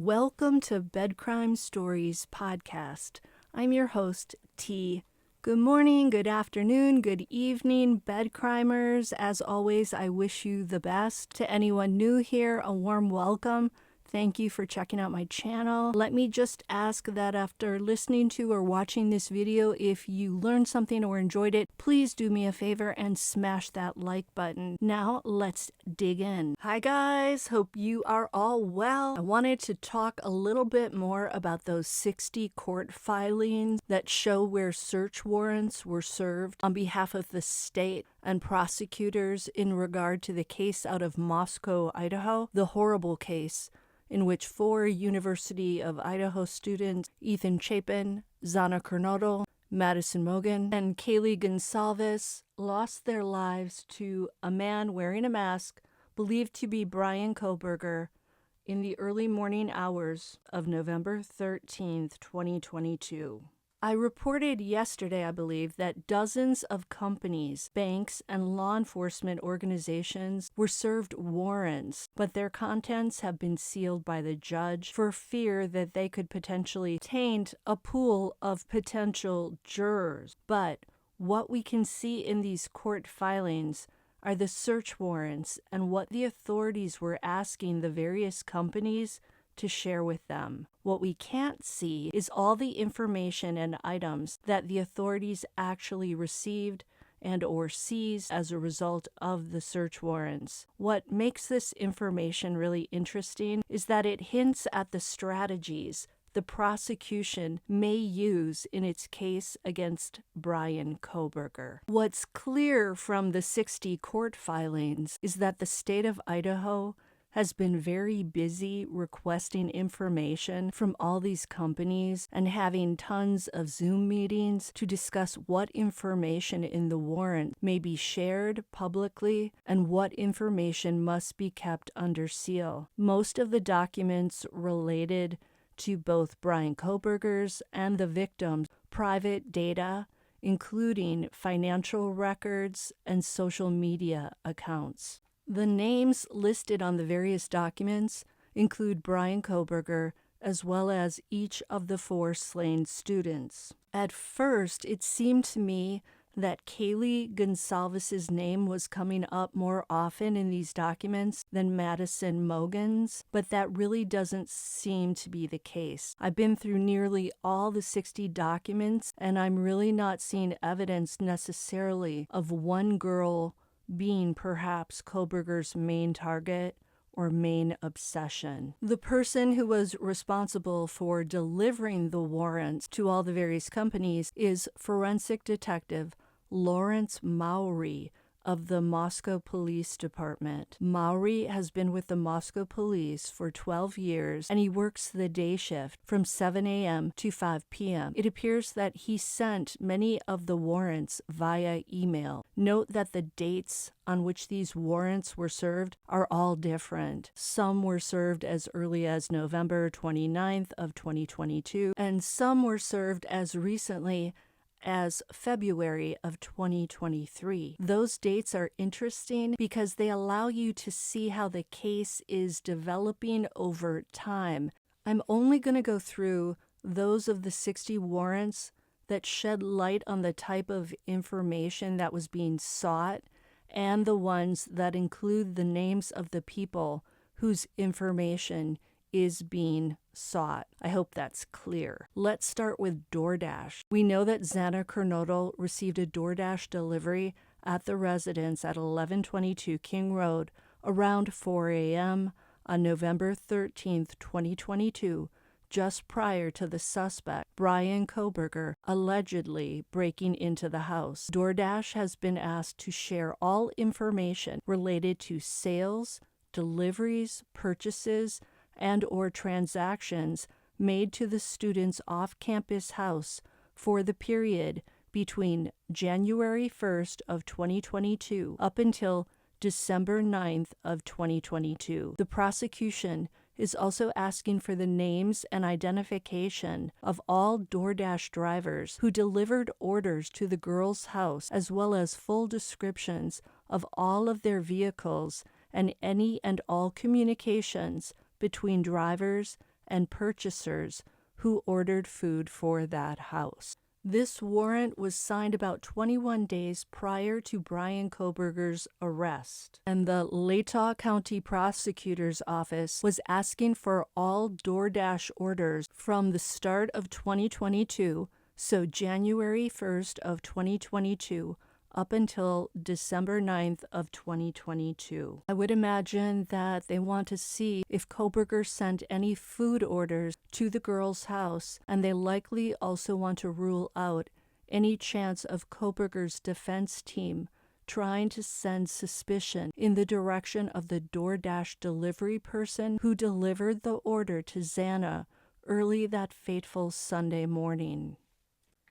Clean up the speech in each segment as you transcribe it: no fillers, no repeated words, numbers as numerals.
Welcome to Bed Crime Stories podcast. I'm your host, T. Good morning, good afternoon, good evening, bed crimers. As always, I wish you the best. To anyone new here, a warm welcome. Thank you for checking out my channel. Let me just ask that after listening to or watching this video, if you learned something or enjoyed it, please do me a favor and smash that like button. Now, let's dig in. Hi guys, hope you are all well. I wanted to talk a little bit more about those 60 court filings that show where search warrants were served on behalf of the state and prosecutors in regard to the case out of Moscow, Idaho, the horrible case in which 4 University of Idaho students, Ethan Chapin, Xana Kernodle, Madison Mogen, and Kaylee Gonsalves, lost their lives to a man wearing a mask believed to be Bryan Kohberger in the early morning hours of November 13th, 2022. I reported yesterday, I believe, that dozens of companies, banks, and law enforcement organizations were served warrants, but their contents have been sealed by the judge for fear that they could potentially taint a pool of potential jurors. But what we can see in these court filings are the search warrants and what the authorities were asking the various companies to share with them. What we can't see is all the information and items that the authorities actually received and or seized as a result of the search warrants. What makes this information really interesting is that it hints at the strategies the prosecution may use in its case against Bryan Kohberger. What's clear from the 60 court filings is that the state of Idaho has been very busy requesting information from all these companies and having tons of Zoom meetings to discuss what information in the warrant may be shared publicly and what information must be kept under seal. Most of the documents related to both Bryan Kohberger's and the victim's private data, including financial records and social media accounts. The names listed on the various documents include Bryan Kohberger as well as each of the 4 slain students. At first, it seemed to me that Kaylee Gonsalves' name was coming up more often in these documents than Madison Mogen's, but that really doesn't seem to be the case. I've been through nearly all the 60 documents, and I'm really not seeing evidence necessarily of one girl being perhaps Kohberger's main target or main obsession. The person who was responsible for delivering the warrants to all the various companies is forensic detective Lawrence Mowry of the Moscow Police Department. Mowry has been with the Moscow Police for 12 years, and he works the day shift from 7 a.m. to 5 p.m. It appears that he sent many of the warrants via email. Note that the dates on which these warrants were served are all different. Some were served as early as November 29th of 2022, and some were served as recently as February of 2023. Those dates are interesting because they allow you to see how the case is developing over time. I'm only going to go through those of the 60 warrants that shed light on the type of information that was being sought and the ones that include the names of the people whose information is being sought. I hope that's clear. Let's start with Doordash. We know that Xana Kernodle received a Doordash delivery at the residence at 1122 King Road around 4 a.m. on November 13th, 2022, just prior to the suspect, Bryan Kohberger, allegedly breaking into the house. Doordash has been asked to share all information related to sales, deliveries, purchases, and or transactions made to the student's off-campus house for the period between January 1st of 2022 up until December 9th of 2022. The prosecution is also asking for the names and identification of all Doordash drivers who delivered orders to the girl's house, as well as full descriptions of all of their vehicles and any and all communications between drivers and purchasers who ordered food for that house. This warrant was signed about 21 days prior to Bryan Kohberger's arrest, and the Latah County Prosecutor's Office was asking for all Doordash orders from the start of 2022, so January 1st of 2022, up until December 9th of 2022. I would imagine that they want to see if Kohberger sent any food orders to the girl's house, and they likely also want to rule out any chance of Kohberger's defense team trying to send suspicion in the direction of the Doordash delivery person who delivered the order to Xana early that fateful Sunday morning.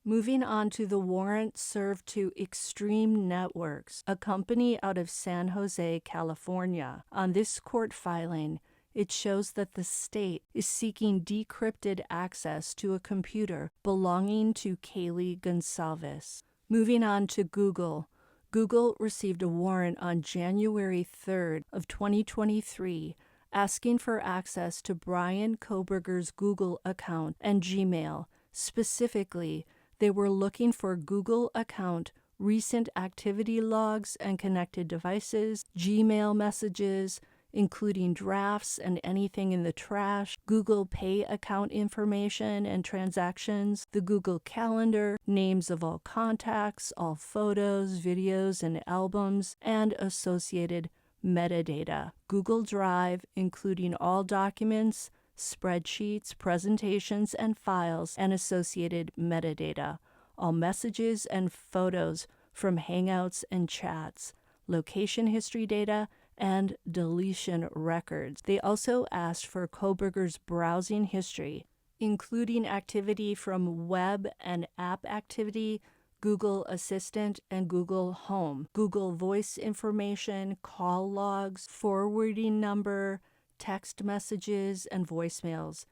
Moving on to the warrant served to Extreme Networks, a company out of San Jose, California. On this court filing, it shows that the state is seeking decrypted access to a computer belonging to Kaylee Goncalves. Moving on to Google. Google received a warrant on January 3rd of 2023 asking for access to Bryan Kohberger's Google account and Gmail. Specifically, they were looking for Google account recent activity logs and connected devices, Gmail messages, including drafts and anything in the trash, Google Pay account information and transactions, the Google Calendar, names of all contacts, all photos, videos, and albums, and associated metadata, Google Drive, including all documents, spreadsheets, presentations, and files, and associated metadata, all messages and photos from Hangouts and chats, location history data, and deletion records. They also asked for Kohberger's browsing history, including activity from web and app activity, Google Assistant and Google Home, Google Voice information, call logs, forwarding number, text messages, and voicemails,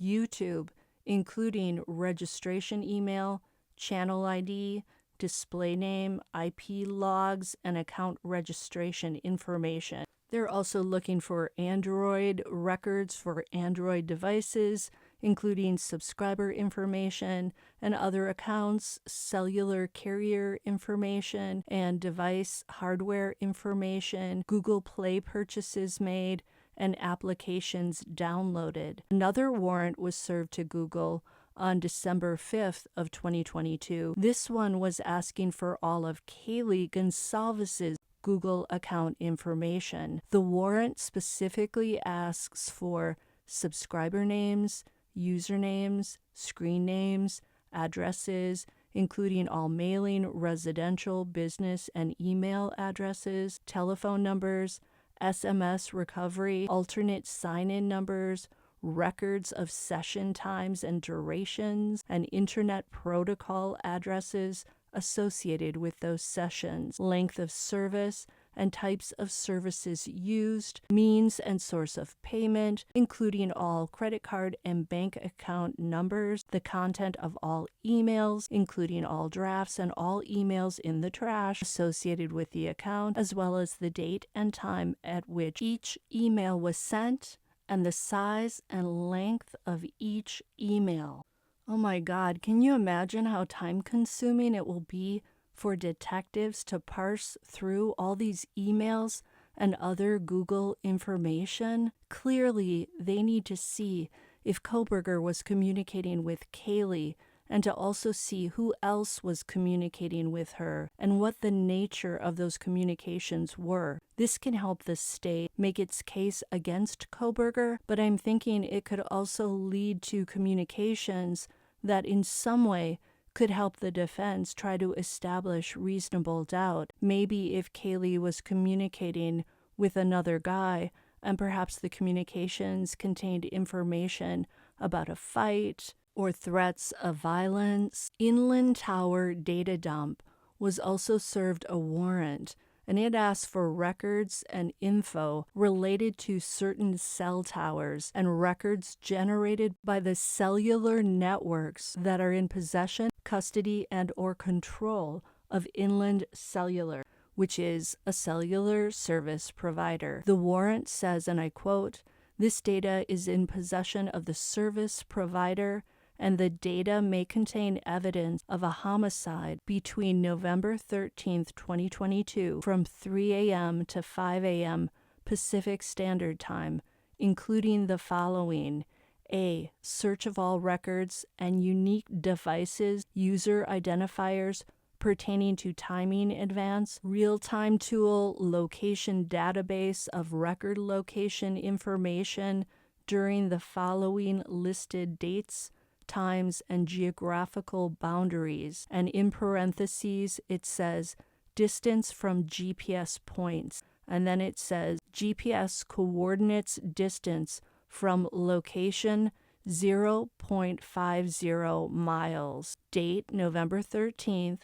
YouTube, including registration email, channel ID, display name, IP logs, and account registration information. They're also looking for Android records for Android devices, including subscriber information and other accounts, cellular carrier information, and device hardware information, Google Play purchases made, and applications downloaded. Another warrant was served to Google on December 5th of 2022. This one was asking for all of Kaylee Goncalves' Google account information. The warrant specifically asks for subscriber names, usernames, screen names, addresses, including all mailing, residential, business, and email addresses, telephone numbers, SMS recovery, alternate sign-in numbers, records of session times and durations, and Internet Protocol addresses associated with those sessions, length of service, and types of services used, means and source of payment, including all credit card and bank account numbers, the content of all emails, including all drafts and all emails in the trash associated with the account, as well as the date and time at which each email was sent, and the size and length of each email. Oh my God, can you imagine how time-consuming it will be for detectives to parse through all these emails and other Google information? Clearly, they need to see if Kohberger was communicating with Kaylee and to also see who else was communicating with her and what the nature of those communications were. This can help the state make its case against Kohberger, but I'm thinking it could also lead to communications that in some way could help the defense try to establish reasonable doubt. Maybe if Kaylee was communicating with another guy, and perhaps the communications contained information about a fight or threats of violence. Inland Tower Data Dump was also served a warrant, and it asked for records and info related to certain cell towers and records generated by the cellular networks that are in possession, custody, and or control of Inland Cellular, which is a cellular service provider. The warrant says, and I quote, This data is in possession of the service provider, and the data may contain evidence of a homicide between November 13th, 2022, from 3 a.m. to 5 a.m. Pacific Standard Time, including the following: A. Search of all records and unique devices, user identifiers pertaining to timing advance, real-time tool location database of record location information during the following listed dates, times, and geographical boundaries. And in parentheses, it says distance from GPS points. And then it says GPS coordinates distance from location 0.50 miles. Date November 13th,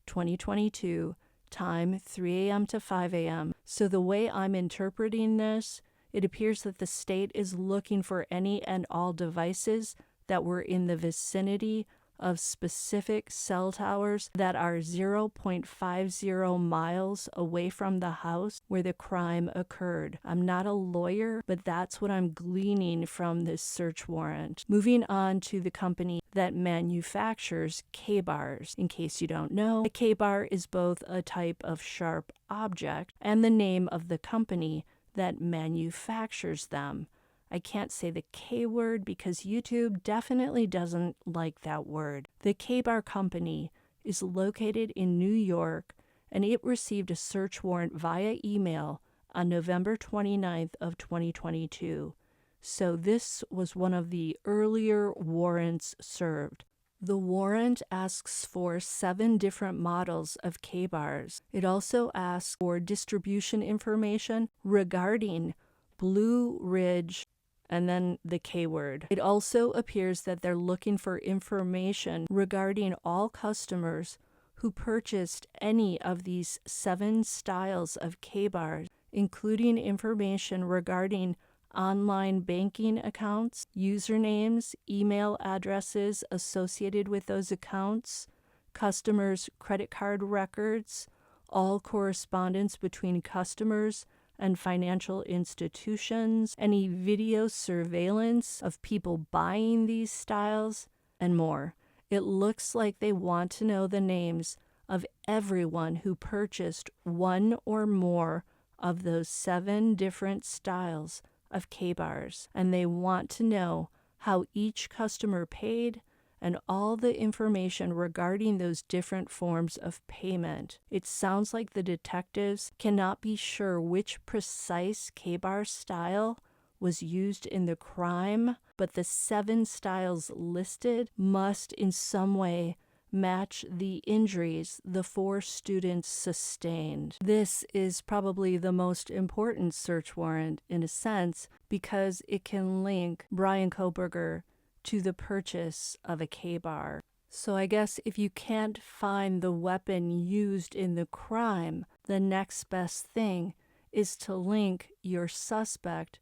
2022. Time 3 a.m. to 5 a.m. So the way I'm interpreting this, it appears that the state is looking for any and all devices that were in the vicinity of specific cell towers that are 0.50 miles away from the house where the crime occurred. I'm not a lawyer, but that's what I'm gleaning from this search warrant. Moving on to the company that manufactures K-bars. In case you don't know, a K-bar is both a type of sharp object and the name of the company that manufactures them. I can't say the K word because YouTube definitely doesn't like that word. The K-Bar Company is located in New York, and it received a search warrant via email on November 29th of 2022. So this was one of the earlier warrants served. The warrant asks for 7 different models of K-bars. It also asks for distribution information regarding Blue Ridge and then the K word. It also appears that they're looking for information regarding all customers who purchased any of these 7 styles of K-bars, including information regarding online banking accounts, usernames, email addresses associated with those accounts, customers' credit card records, all correspondence between customers and financial institutions, any video surveillance of people buying these styles, and more. It looks like they want to know the names of everyone who purchased one or more of those 7 different styles of K-bars, and they want to know how each customer paid and all the information regarding those different forms of payment. It sounds like the detectives cannot be sure which precise K-bar style was used in the crime, but the 7 styles listed must in some way match the injuries the 4 students sustained. This is probably the most important search warrant in a sense because it can link Bryan Kohberger to the purchase of a K-bar. So I guess if you can't find the weapon used in the crime, the next best thing is to link your suspect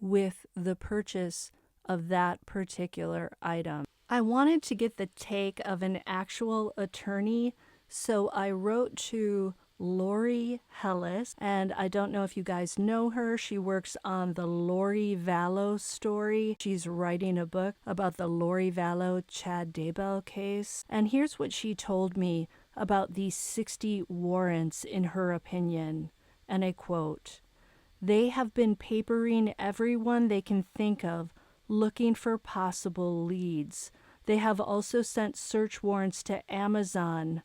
with the purchase of that particular item. I wanted to get the take of an actual attorney, so I wrote to Lori Hellis, and I don't know if you guys know her. She works on the Lori Vallow story. She's writing a book about the Lori Vallow Chad Daybell case. And here's what she told me about these 60 warrants in her opinion. And I quote, "They have been papering everyone they can think of, looking for possible leads. They have also sent search warrants to Amazon,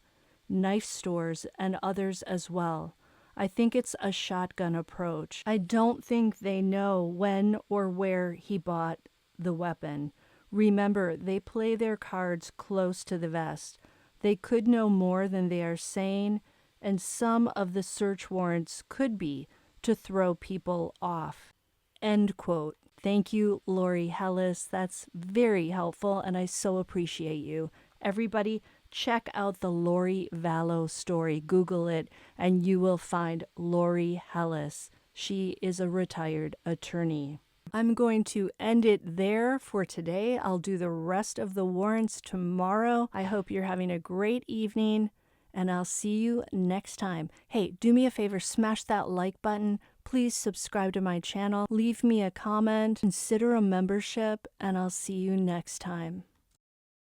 knife stores, and others as well. I think it's a shotgun approach. I don't think they know when or where he bought the weapon. Remember, they play their cards close to the vest. They could know more than they are saying, and some of the search warrants could be to throw people off." End quote. Thank you, Lori Hellis. That's very helpful, and I so appreciate you. Everybody, check out the Lori Vallow story. Google it, and you will find Lori Hellis. She is a retired attorney. I'm going to end it there for today. I'll do the rest of the warrants tomorrow. I hope you're having a great evening, and I'll see you next time. Hey, do me a favor, smash that like button. Please subscribe to my channel. Leave me a comment. Consider a membership, and I'll see you next time.